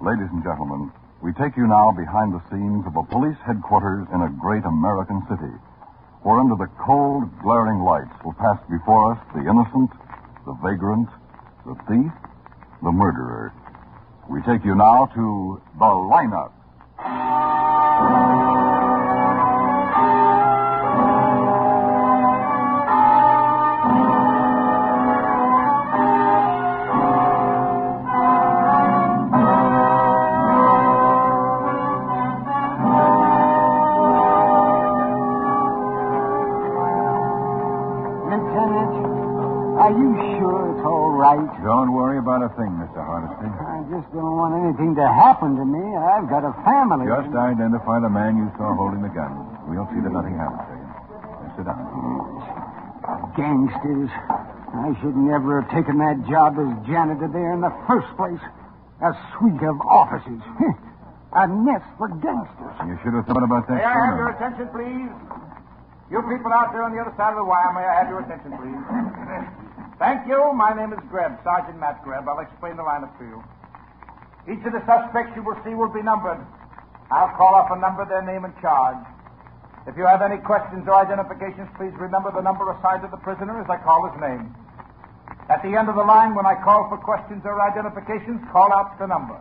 Ladies and gentlemen, we take you now behind the scenes of a police headquarters in a great American city, where under the cold, glaring lights will pass before us the innocent, the vagrant, the thief, the murderer. We take you now to the lineup. Don't worry about a thing, Mr. Hardesty. I just don't want anything to happen to me. I've got a family. Just identify the man you saw holding the gun. We'll see that nothing happens to you. Now, sit down. Gangsters. I should never have taken that job as janitor there in the first place. A suite of offices. A nest for gangsters. You should have thought about that May I have sooner. your attention, please? You people out there on the other side of the wire, may I have your attention, please? Thank you. My name is Greb, Sergeant Matt Greb. I'll explain the lineup to you. Each of the suspects you will see will be numbered. I'll call off a number, their name, and charge. If you have any questions or identifications, please remember the number assigned to the prisoner as I call his name. At the end of the line, when I call for questions or identifications, call out the number.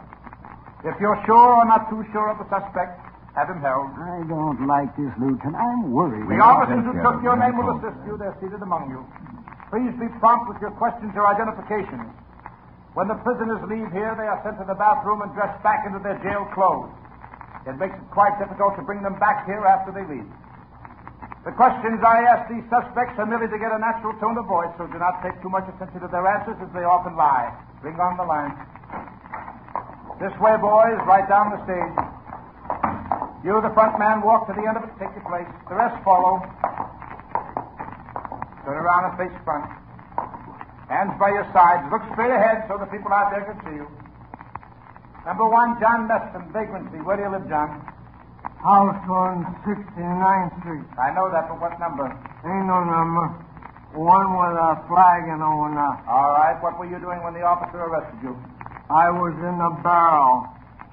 If you're sure or not too sure of the suspect, have him held. I don't like this, Lieutenant. I'm worried. The officers who took your name will assist you. They're seated among you. Please be prompt with your questions or identifications. When the prisoners leave here, they are sent to the bathroom and dressed back into their jail clothes. It makes it quite difficult to bring them back here after they leave. The questions I ask these suspects are merely to get a natural tone of voice, so do not take too much attention to their answers, as they often lie. Bring on the line. This way, boys, right down the stage. You, the front man, walk to the end of it, take your place. The rest follow. Turn around and face front. Hands by your sides. Look straight ahead so the people out there can see you. Number 1, John Meston, vagrancy. Where do you live, John? House on 69th Street. I know that, but what number? Ain't no number. One with a flag and over now. All right. What were you doing when the officer arrested you? I was in a barrel.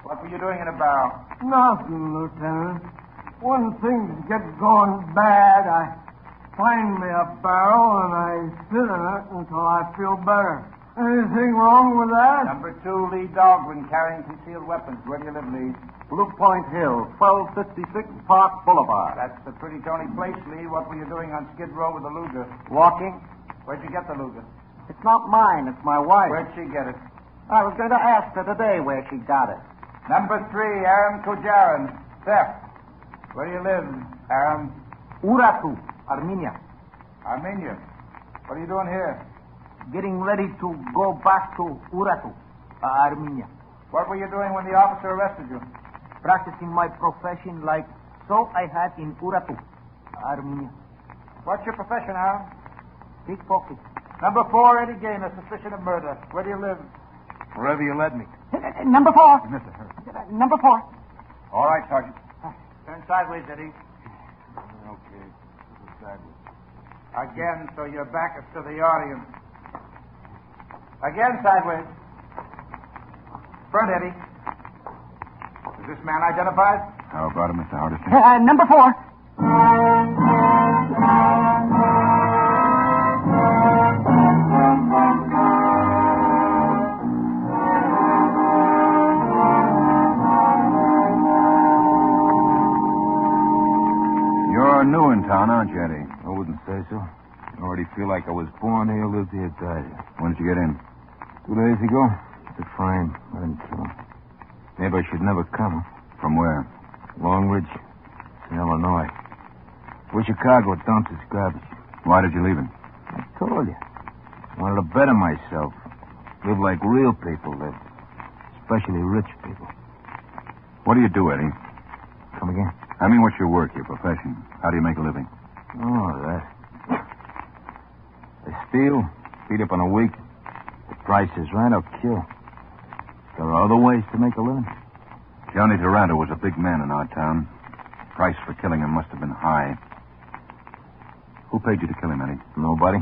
What were you doing in a barrel? Nothing, Lieutenant. When things get going bad, I find me a barrel and I sit in it until I feel better. Anything wrong with that? Number 2, Lee Dahlgren, carrying concealed weapons. Where do you live, Lee? Blue Point Hill, 1256 Park Boulevard. That's a pretty tony place, Lee. What were you doing on Skid Row with the Luger? Walking? Where'd you get the Luger? It's not mine, it's my wife. Where'd she get it? I was going to ask her today where she got it. Number 3, Aaron Kojaran, theft. Where do you live, Aaron? Uratu, Armenia. Armenia. What are you doing here? Getting ready to go back to Uratu, Armenia. What were you doing when the officer arrested you? Practicing my profession like so I had in Uratu, Armenia. What's your profession, Aaron? Pickpocket. Number 4, Eddie Gaynor, suspicion of murder. Where do you live? Wherever you led me. Number 4. Mr. Hurst. Number 4. All right, Sergeant. Turn sideways, Eddie. Okay. This is sideways. Again, so your back is to the audience. Again, sideways. Front, Eddie. Is this man identified? How about it, Mr. Hardesty? Number 4. You're new in town, aren't you, Eddie? I wouldn't say so. I already feel like I was born here, lived here, died here. When did you get in? 2 days ago. Defined. I didn't kill him. Maybe I should never come. From where? Long Ridge, Illinois. Where Chicago dumps its garbage. Why did you leave it? I told you. I wanted to better myself. Live like real people live. Especially rich people. What do you do, Eddie? Come again? I mean, what's your work, your profession? How do you make a living? Oh, that. I steal, beat up on a week. The price is right, I'll kill. There are other ways to make a living. Johnny Durante was a big man in our town. Price for killing him must have been high. Who paid you to kill him, Eddie? Nobody.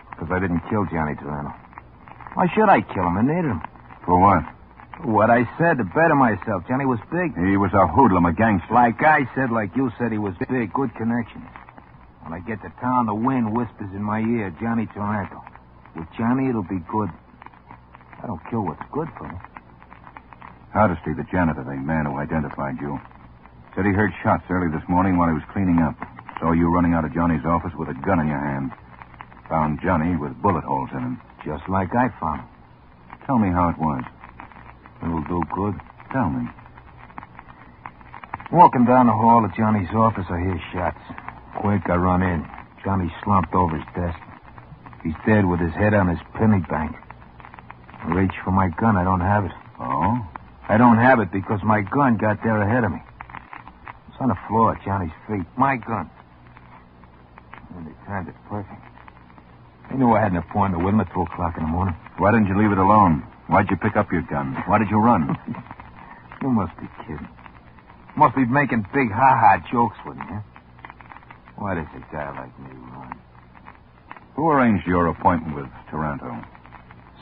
Because I didn't kill Johnny Durante. Why should I kill him? I needed him. For what? What I said to better myself. Johnny was big. He was a hoodlum, a gangster. Like I said, like you said, he was big. Good connections. When I get to town, the wind whispers in my ear, Johnny Taranto. With Johnny, it'll be good. I don't kill what's good for me. Hardesty, the janitor, the man who identified you, said he heard shots early this morning while he was cleaning up. Saw you running out of Johnny's office with a gun in your hand. Found Johnny with bullet holes in him. Just like I found him. Tell me how it was. It'll do good. Tell me. Walking down the hall of Johnny's office, I hear shots. Quick, I run in. Johnny's slumped over his desk. He's dead with his head on his penny bank. I reach for my gun. I don't have it. Oh? I don't have it because my gun got there ahead of me. It's on the floor at Johnny's feet. My gun. And they timed it perfect. They knew I had an appointment with him at 2 o'clock in the morning. Why didn't you leave it alone? Why'd you pick up your gun? Why did you run? You must be kidding. Must be making big ha-ha jokes with me, huh? Why does a guy like me run? Who arranged your appointment with Taranto?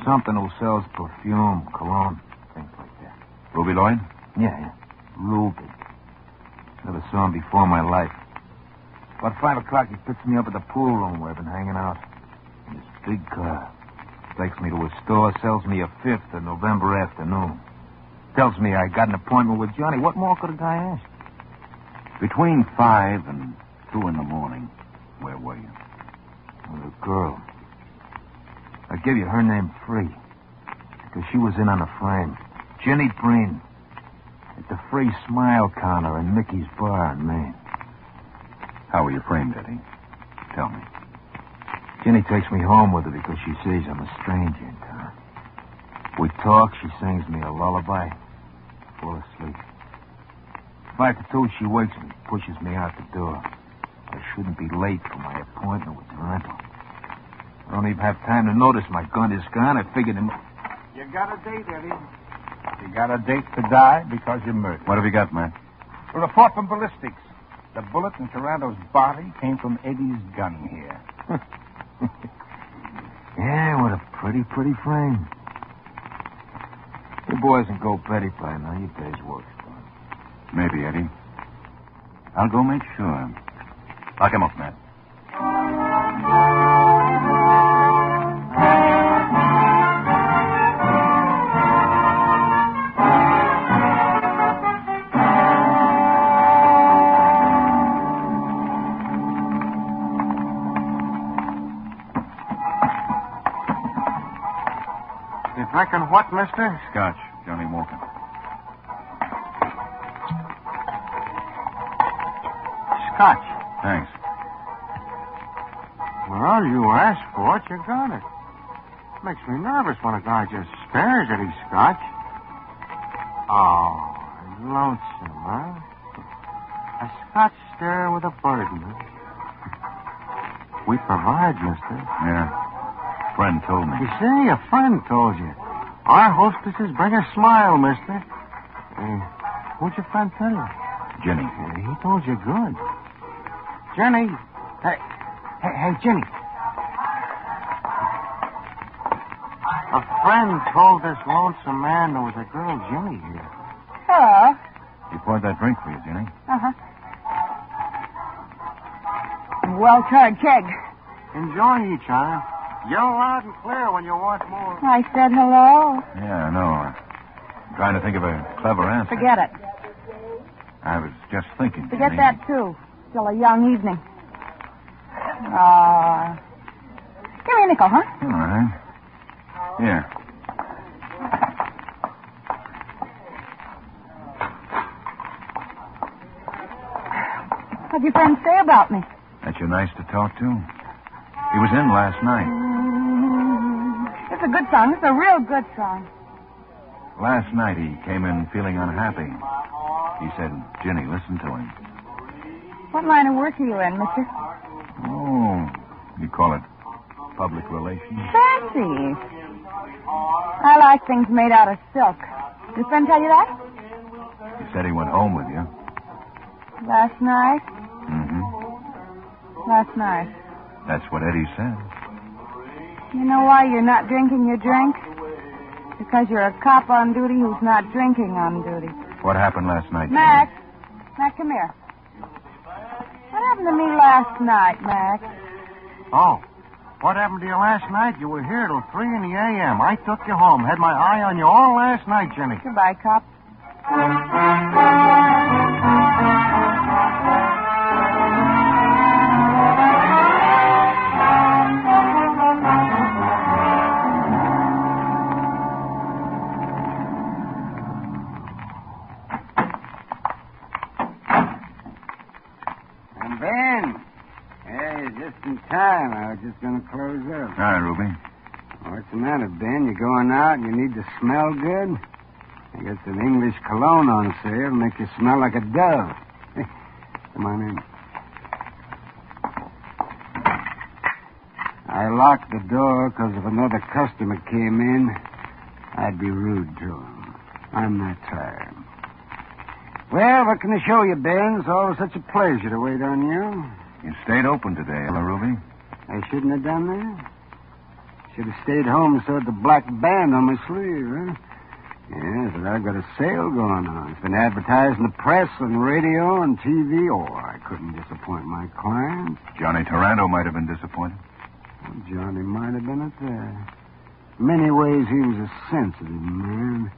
Something who sells perfume, cologne, things like that. Ruby Lloyd? Yeah. Ruby. Never saw him before in my life. About 5 o'clock, he picks me up at the pool room where I've been hanging out. In this big car. Takes me to a store, sells me a 5th of November afternoon. Tells me I got an appointment with Johnny. What more could a guy ask? Between 5 and 2 in the morning, where were you? With a girl. I give you her name free. Because she was in on the frame. Jenny Breen. At the Free Smile counter in Mickey's Bar in Maine. How were you framed, Eddie? Tell me. Jenny takes me home with her because she sees I'm a stranger in town. We talk, she sings me a lullaby. Fall asleep. 5 to 2, she wakes me, pushes me out the door. I shouldn't be late for my appointment with Taranto. I don't even have time to notice my gun is gone. I figured him. You got a date, Eddie. You got a date to die because you're murdered. What have you got, Matt? A report from ballistics. The bullet in Taranto's body came from Eddie's gun here. Yeah, what a pretty frame. You boys can go Betty by now. Your day's work's done. Maybe, Eddie. I'll go make sure. Lock him up, Matt. Drinking what, mister? Scotch, Johnny Morton. Scotch. Thanks. Well, you asked for it, you got it. Makes me nervous when a guy just stares at his scotch. Oh, lonesome, huh? A scotch stare with a burden, huh? We provide, mister. Yeah. Friend told me. You see, a friend told you. Our hostesses bring a smile, mister. What'd your friend tell you? Jenny. He told you good. Jenny. Hey, Jenny. A friend told this lonesome man there was a girl, Jenny, here. Hello. He poured that drink for you, Jenny. Uh-huh. Well-charred keg. Enjoy each other. Yell loud and clear when you want more. I said hello. Yeah, I know. I'm trying to think of a clever answer. Forget it. I was just thinking. Forget Jenny. that, too. Still a young evening. Give me a nickel, huh? All right. Here. What'd your friend say about me? That you nice to talk to? He was in last night. It's a good song. It's a real good song. Last night he came in feeling unhappy. He said, Jenny, listen to him. What line of work are you in, mister? Oh, you call it public relations? Fancy. I like things made out of silk. Your friend tell you that? He said he went home with you. Last night? Mm-hmm. Last night. That's what Eddie said. You know why you're not drinking your drink? Because you're a cop on duty who's not drinking on duty. What happened last night? Mac. Mac, come here. What happened to me last night, Mac? Oh, what happened to you last night? You were here till 3 in the a.m. I took you home. Had my eye on you all last night, Jenny. Goodbye, cop. Time. I was just going to close up. All right, Ruby. What's the matter, Ben? You going out and you need to smell good? I guess an English cologne on sale will make you smell like a dove. Come on in. I locked the door because if another customer came in, I'd be rude to him. I'm that tired. Well, what can I show you, Ben? It's always such a pleasure to wait on you. You stayed open today, Ruby. I shouldn't have done that. Should have stayed home and sewed the black band on my sleeve, huh? Yes, but I've got a sale going on. It's been advertised in the press, on radio, and TV. Oh, I couldn't disappoint my clients. Johnny Taranto might have been disappointed. Well, Johnny might have been at that. In many ways, he was a sensitive man.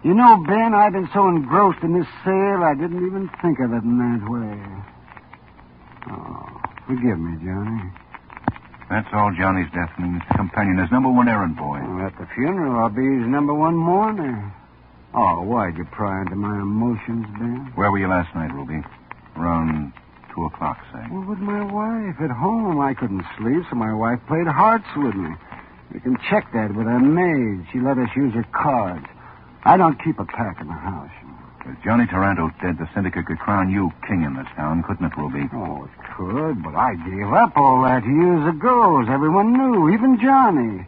You know, Ben, I've been so engrossed in this sale, I didn't even think of it in that way. Oh, forgive me, Johnny. That's all Johnny's death means. Companion, his number one errand boy. Well, at the funeral, I'll be his number one mourner. Oh, why'd you pry into my emotions, Ben? Where were you last night, Ruby? Around 2 o'clock, say. Well, with my wife at home. I couldn't sleep, so my wife played hearts with me. You can check that with her maid. She let us use her cards. I don't keep a pack in the house. If Johnny Taranto's dead, the syndicate could crown you king in this town, couldn't it, Ruby? Oh, it could, but I gave up all that years ago, as everyone knew, even Johnny.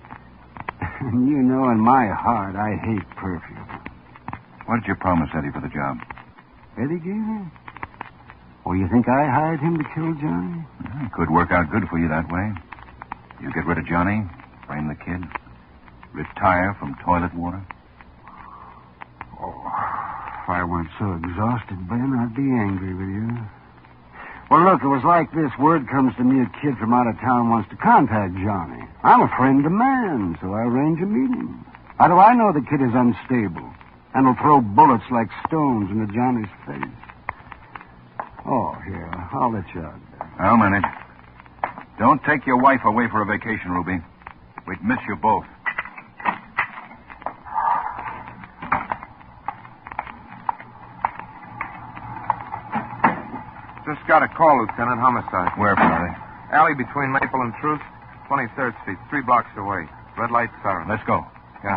And you know, in my heart, I hate perfume. What did you promise Eddie for the job? Eddie Gaynor? Oh, you think I hired him to kill Johnny? Well, it could work out good for you that way. You get rid of Johnny, frame the kid, retire from toilet water. Oh, if I weren't so exhausted, Ben, I'd be angry with you. Well, look, it was like this. Word comes to me a kid from out of town wants to contact Johnny. I'm a friend of man, so I arrange a meeting. How do I know the kid is unstable and will throw bullets like stones into Johnny's face? Oh, here, I'll let you out there. I'll manage. Don't take your wife away for a vacation, Ruby. We'd miss you both. Just got a call, Lieutenant. Homicide. Where, Faraday? Alley between Maple and Truth, 23rd Street, 3 blocks away. Red light siren. Let's go. Yeah.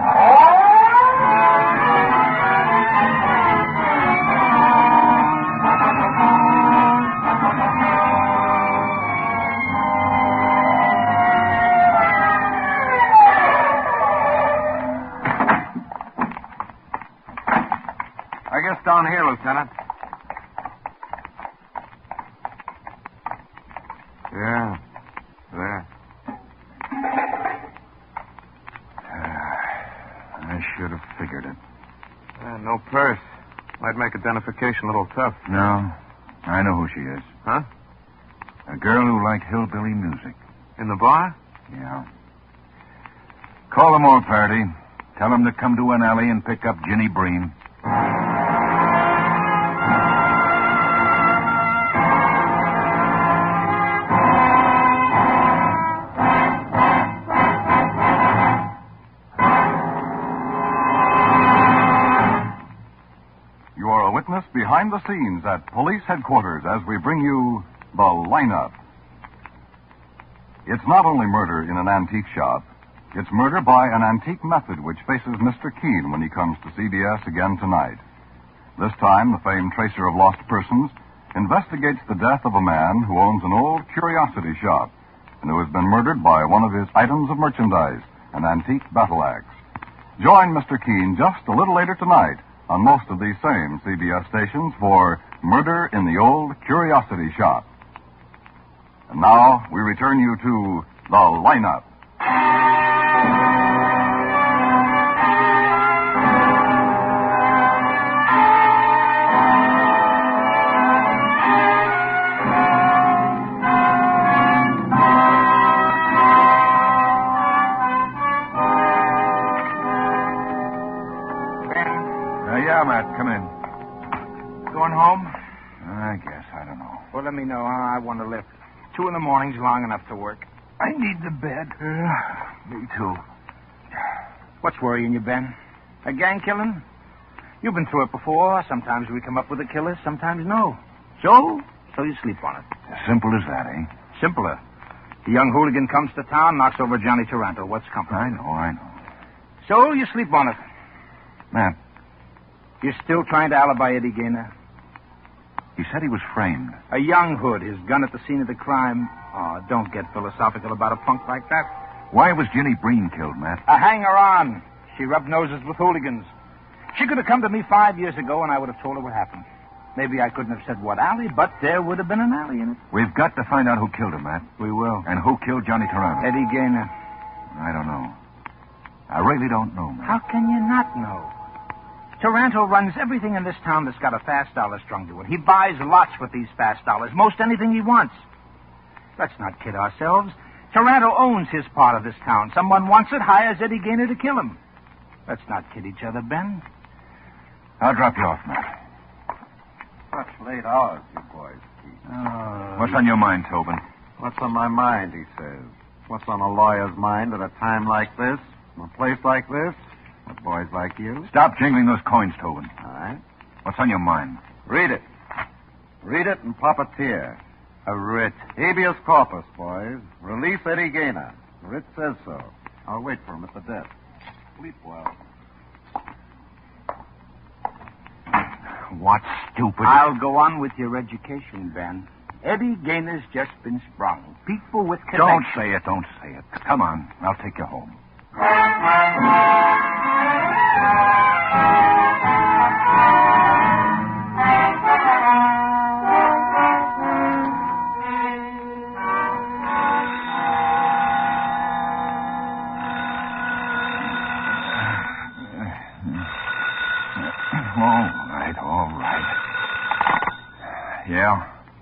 I guess down here, Lieutenant. Yeah, there. I should have figured it. No purse. Might make identification a little tough. No, I know who she is. Huh? A girl who liked hillbilly music. In the bar? Yeah. Call them all, Faraday. Tell them to come to an alley and pick up Ginny Breen. Behind the scenes at police headquarters as we bring you The Lineup. It's not only murder in an antique shop, it's murder by an antique method which faces Mr. Keane when he comes to CBS again tonight. This time, the famed tracer of lost persons investigates the death of a man who owns an old curiosity shop and who has been murdered by one of his items of merchandise, an antique battle axe. Join Mr. Keane just a little later tonight on most of these same CBS stations for Murder in the Old Curiosity Shop. And now we return you to The Lineup. Yeah, Matt, come in. Going home? I guess. I don't know. Well, let me know. I want to lift. 2 in the morning's long enough to work. I need the bed. Me too. What's worrying you, Ben? A gang killing? You've been through it before. Sometimes we come up with a killer, sometimes no. So you sleep on it. As simple as that, eh? Simpler. The young hooligan comes to town, knocks over Johnny Taranto. What's company? I know. So you sleep on it. Matt, You're still trying to alibi Eddie Gaynor? he said he was framed. A young hood, his gun at the scene of the crime. Oh, don't get philosophical about a punk like that. Why was Ginny Breen killed, Matt? A hanger-on. She rubbed noses with hooligans. She could have come to me 5 years ago, and I would have told her what happened. Maybe I couldn't have said what alley, but there would have been an alley in it. We've got to find out who killed him, Matt. We will. And who killed Johnny Taranto. Eddie Gaynor. I don't know. I really don't know, Matt. How can you not know? Taranto runs everything in this town that's got a fast dollar strung to it. He buys lots with these fast dollars, most anything he wants. Let's not kid ourselves. Taranto owns his part of this town. Someone wants it, hires Eddie Gaynor to kill him. Let's not kid each other, Ben. I'll drop you off, Matt. Such late hours, you boys keep. What's on your mind, Tobin? What's on my mind, he says. What's on a lawyer's mind at a time like this, in a place like this, with boys like you? Stop jingling those coins, Tobin. All right. What's on your mind? Read it. Read it and pop a tear. A writ. Habeas corpus, boys. Release Eddie Gaynor. The writ says so. I'll wait for him at the desk. Sleep well. What stupid... I'll go on with your education, Ben. Eddie Gaynor's just been sprung. People with connections. Don't say it. Come on. I'll take you home. All right. Yeah?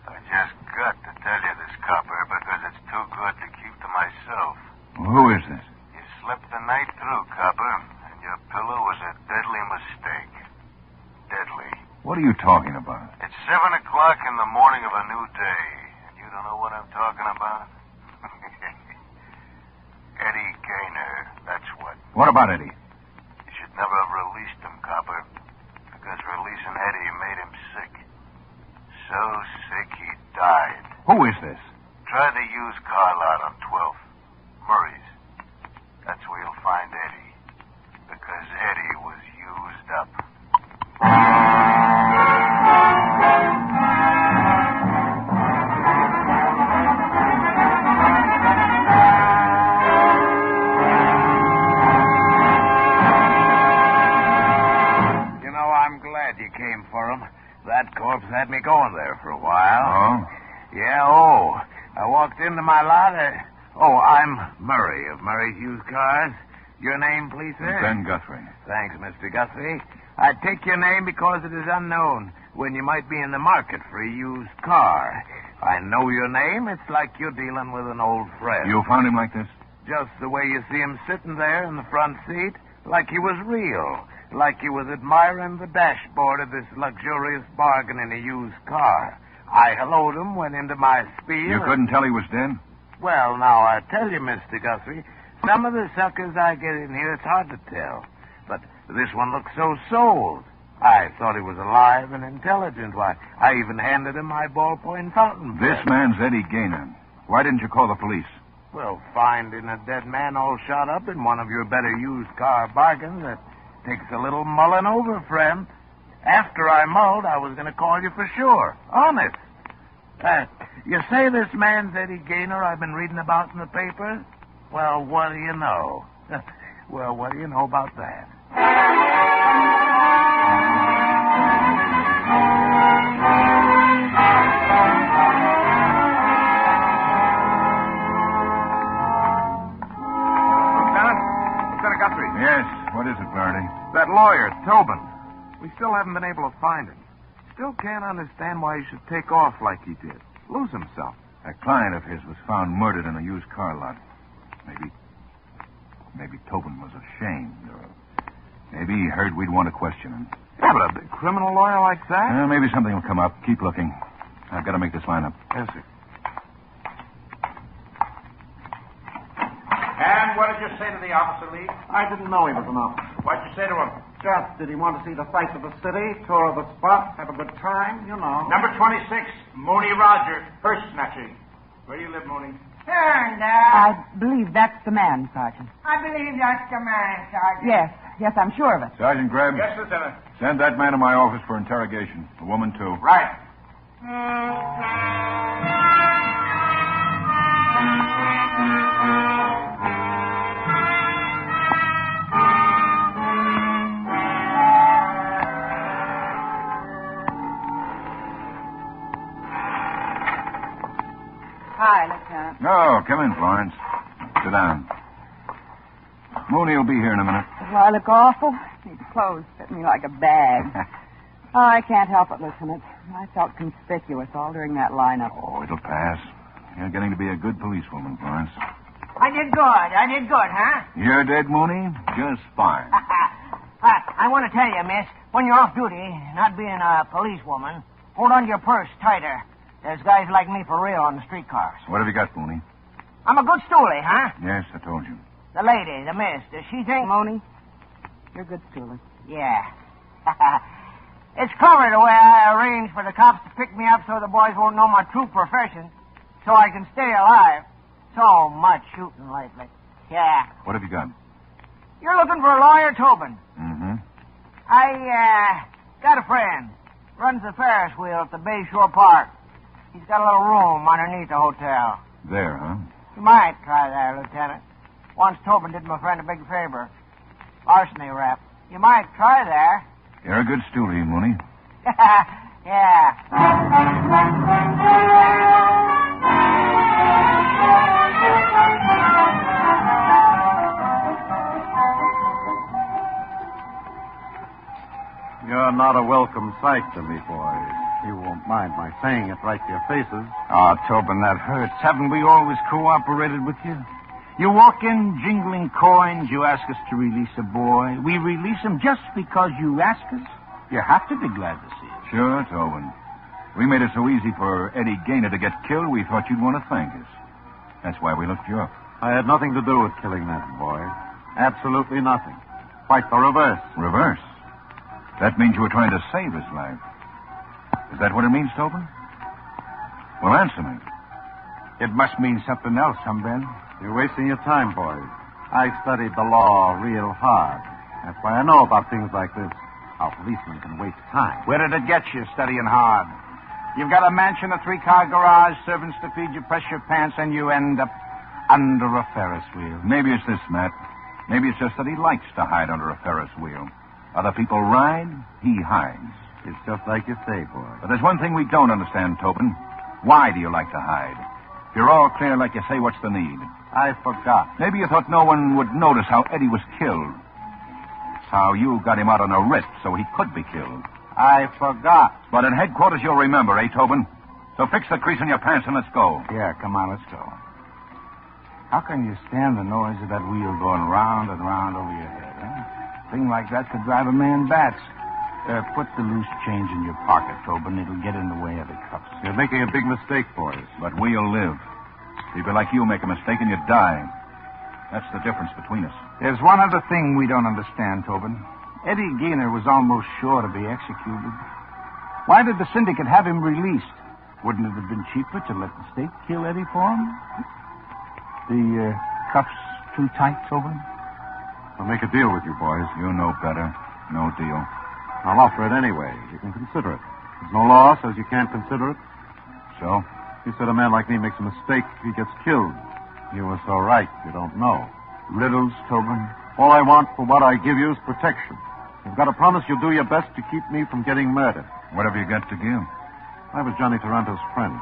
I just got to tell you this, copper, because it's too good to keep to myself. Who is this? You slept the night through, copper, and your pillow was a deadly mistake. Deadly. What are you talking about? It's 7 o'clock in the morning of a new day, and you don't know what I'm talking about? Eddie Gaynor, that's what. What about Eddie? You should never have released him, copper, because releasing Eddie made him sick. So sick he died. Who is this? Try the used car lot on 12th. Murray's. That's where you'll find Eddie. Because Eddie was used up. You know, I'm glad you came for him. That corpse had me going there for a while. Oh? Yeah, I walked into my lot. I'm Murray of Murray's Used Cars. Your name, please, sir? Ben Guthrie. Thanks, Mr. Guthrie. I take your name because it is unknown when you might be in the market for a used car. I know your name. It's like you're dealing with an old friend. You found him like this? Just the way you see him sitting there in the front seat, like he was real, like he was admiring the dashboard of this luxurious bargain in a used car. I helloed him, went into my spiel. You couldn't tell he was dead? Well, now, I tell you, Mr. Guthrie, some of the suckers I get in here, it's hard to tell. But this one looks so sold. I thought he was alive and intelligent. Why, I even handed him my ballpoint fountain pen. This man's Eddie Gaynor. Why didn't you call the police? Well, finding a dead man all shot up in one of your better used car bargains, that takes a little mulling over, friend. After I mulled, I was going to call you for sure. Honest. You say this man's Eddie Gaynor I've been reading about in the paper? Well, what do you know? Well, what do you know about that? Lieutenant Guthrie. Yes. What is it, Faraday? That lawyer, Tobin. We still haven't been able to find him. Still can't understand why he should take off like he did. Lose himself. A client of his was found murdered in a used car lot. Maybe Tobin was ashamed, or maybe he heard we'd want to question him. But a big criminal lawyer like that? Maybe something will come up. Keep looking. I've got to make this line up. Yes, sir. And what did you say to the officer, Lee? I didn't know he was an officer. What'd you say to him? Just, did he want to see the sights of the city, tour of the spot, have a good time? You know. Number 26, Mooney Roger, purse snatching. Where do you live, Mooney? Turned out. I believe that's the man, Sergeant. I believe that's the man, Sergeant. Yes, I'm sure of it. Sergeant Greb. Yes, Lieutenant. Send that man to my office for interrogation. The woman, too. Right. Hi, Lieutenant. Oh, come in, Florence. Sit down. Mooney will be here in a minute. Do I look awful? These clothes fit me like a bag. I can't help it, Lieutenant. I felt conspicuous all during that lineup. Oh, it'll pass. You're getting to be a good policewoman, Florence. I did good, huh? You're dead, Mooney? Just fine. I want to tell you, miss, when you're off duty, not being a policewoman, hold on to your purse tighter. There's guys like me for real on the streetcars. What have you got, Mooney? I'm a good stoolie, huh? Yes, I told you. The lady, the miss, does she think... Mooney, you're good stoolie. Yeah. It's clever the way I arranged for the cops to pick me up so the boys won't know my true profession, so I can stay alive. So much shooting lately. Yeah. What have you got? You're looking for a lawyer, Tobin. Mm-hmm. I got a friend. Runs the Ferris wheel at the Bayshore Park. He's got a little room underneath the hotel. There, huh? You might try there, Lieutenant. Once Tobin did my friend a big favor. Larceny rep. You might try there. You're a good stoolie, Mooney. Yeah. You're not a welcome sight to me, boys. You won't mind my saying it right to your faces. Oh, Tobin, that hurts. Haven't we always cooperated with you? You walk in jingling coins, you ask us to release a boy. We release him just because you ask us. You have to be glad to see us. Sure, Tobin. We made it so easy for Eddie Gaynor to get killed, we thought you'd want to thank us. That's why we looked you up. I had nothing to do with killing that boy. Absolutely nothing. Quite the reverse. Reverse? That means you were trying to save his life. Is that what it means, Tobin? Well, answer me. It must mean something else, huh, Ben? You're wasting your time, boys. I studied the law real hard. That's why I know about things like this. How policemen can waste time. Where did it get you, studying hard? You've got a mansion, a 3-car garage, servants to feed you, press your pants, and you end up under a Ferris wheel. Maybe it's this, Matt. Maybe it's just that he likes to hide under a Ferris wheel. Other people ride, he hides. It's just like you say, boy. But there's one thing we don't understand, Tobin. Why do you like to hide? If you're all clear like you say, what's the need? I forgot. Maybe you thought no one would notice how Eddie was killed. How you got him out on a writ so he could be killed. I forgot. But in headquarters you'll remember, eh, Tobin? So fix the crease in your pants and let's go. Yeah, come on, let's go. How can you stand the noise of that wheel going round and round over your head, huh? Thing like that could drive a man bats. Put the loose change in your pocket, Tobin. It'll get in the way of the cuffs. You're making a big mistake, boys. But we'll live. People like you make a mistake and you die. That's the difference between us. There's one other thing we don't understand, Tobin. Eddie Gaynor was almost sure to be executed. Why did the syndicate have him released? Wouldn't it have been cheaper to let the state kill Eddie for him? The cuffs too tight, Tobin? I'll make a deal with you, boys. You know better. No deal. I'll offer it anyway. You can consider it. There's no law says you can't consider it. So? You said a man like me makes a mistake if he gets killed. You were so right. You don't know. Riddles, Tobin? All I want for what I give you is protection. You've got to promise you'll do your best to keep me from getting murdered. What have you got to give? I was Johnny Taranto's friend.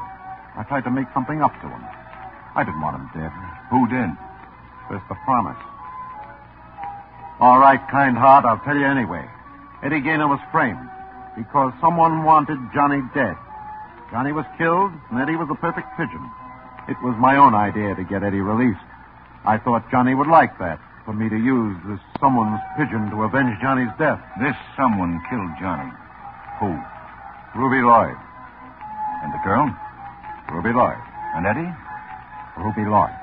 I tried to make something up to him. I didn't want him dead. Who did? There's the promise. All right, kind heart, I'll tell you anyway. Eddie Gaynor was framed because someone wanted Johnny dead. Johnny was killed, and Eddie was a perfect pigeon. It was my own idea to get Eddie released. I thought Johnny would like that. for me to use this someone's pigeon to avenge Johnny's death. This someone killed Johnny. Who? Ruby Lloyd. And the girl? Ruby Lloyd. And Eddie? Ruby Lloyd.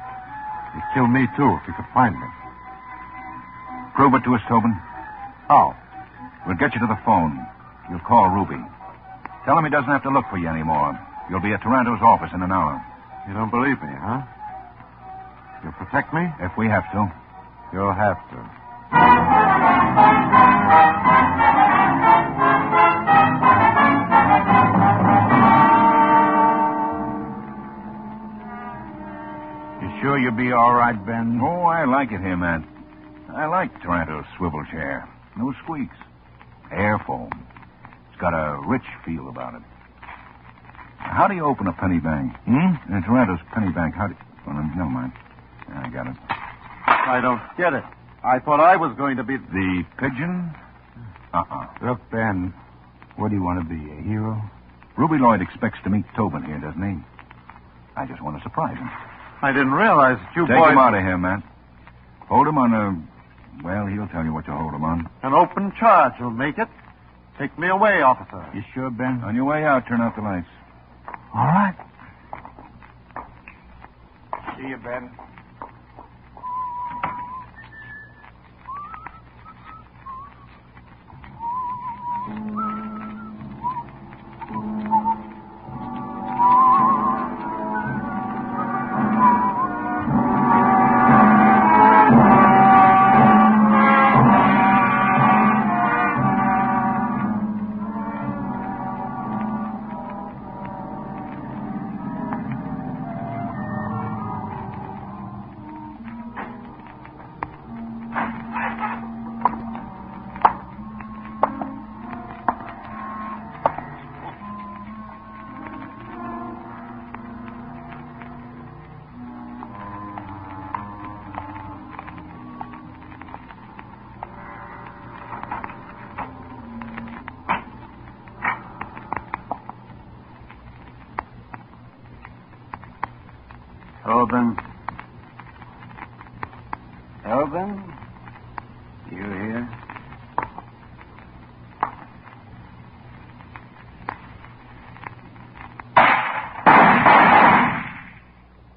He'd kill me, too, if he could find me. Prove it to us, Tobin. How? We'll get you to the phone. You'll call Ruby. Tell him he doesn't have to look for you anymore. You'll be at Taranto's office in an hour. You don't believe me, huh? You'll protect me? If we have to. You'll have to. Sure you'll be all right, Ben? Oh, I like it here, Matt. I like Taranto's swivel chair. No squeaks. Air foam. It's got a rich feel about it. How do you open a penny bank? In Taranto's penny bank, how do you... Oh, never mind. Yeah, I got it. I don't get it. I thought I was going to be... The pigeon? Look, Ben, what do you want to be, a hero? Ruby Lloyd expects to meet Tobin here, doesn't he? I just want to surprise him. I didn't realize that you Take boys... him out of here, Matt. Hold him on a... Well, he'll tell you what to hold him on. An open charge will make it. Take me away, officer. You sure, Ben? On your way out, turn out the lights. All right. See you, Ben. Tobin? Tobin? You here?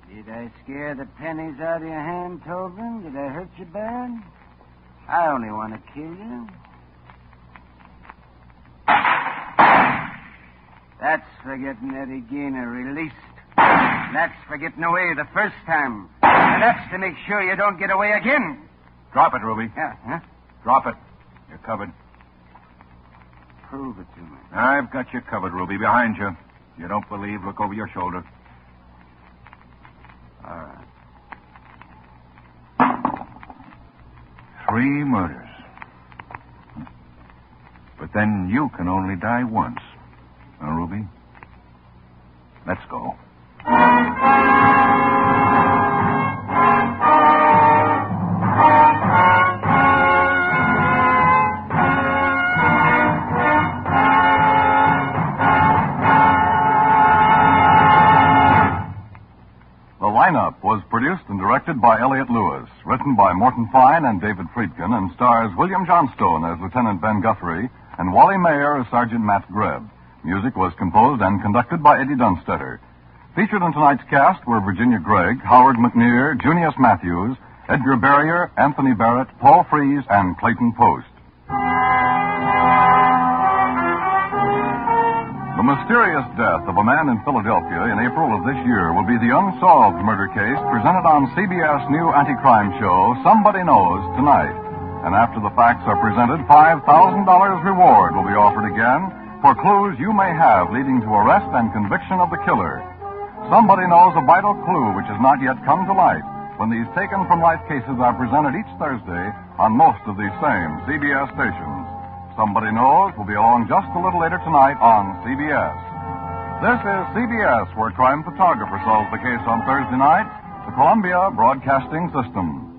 Did I scare the pennies out of your hand, Tobin? Did I hurt you bad? I only want to kill you. That's for getting Eddie Gaynor released. That's for getting away the first time. And that's to make sure you don't get away again. Drop it, Ruby. Yeah, huh? Drop it. You're covered. Prove it to me. I've got you covered, Ruby. Behind you. You don't believe, look over your shoulder. All right. 3 murders. But then you can only die once. Huh, Ruby? Let's go. The lineup was produced and directed by Elliott Lewis, written by Morton Fine and David Friedkin, and stars William Johnstone as Lieutenant Ben Guthrie and Wally Maher as Sergeant Matt Greb. Music was composed and conducted by Eddie Dunstetter. Featured in tonight's cast were Virginia Gregg, Howard McNear, Junius Matthews, Edgar Barrier, Anthony Barrett, Paul Freese, and Clayton Post. The mysterious death of a man in Philadelphia in April of this year will be the unsolved murder case presented on CBS' new anti-crime show, Somebody Knows, tonight. And after the facts are presented, $5,000 reward will be offered again for clues you may have leading to arrest and conviction of the killer. Somebody knows a vital clue which has not yet come to light when these taken from life cases are presented each Thursday on most of these same CBS stations. Somebody Knows will be along just a little later tonight on CBS. This is CBS, where crime photographer solves the case on Thursday night, the Columbia Broadcasting System.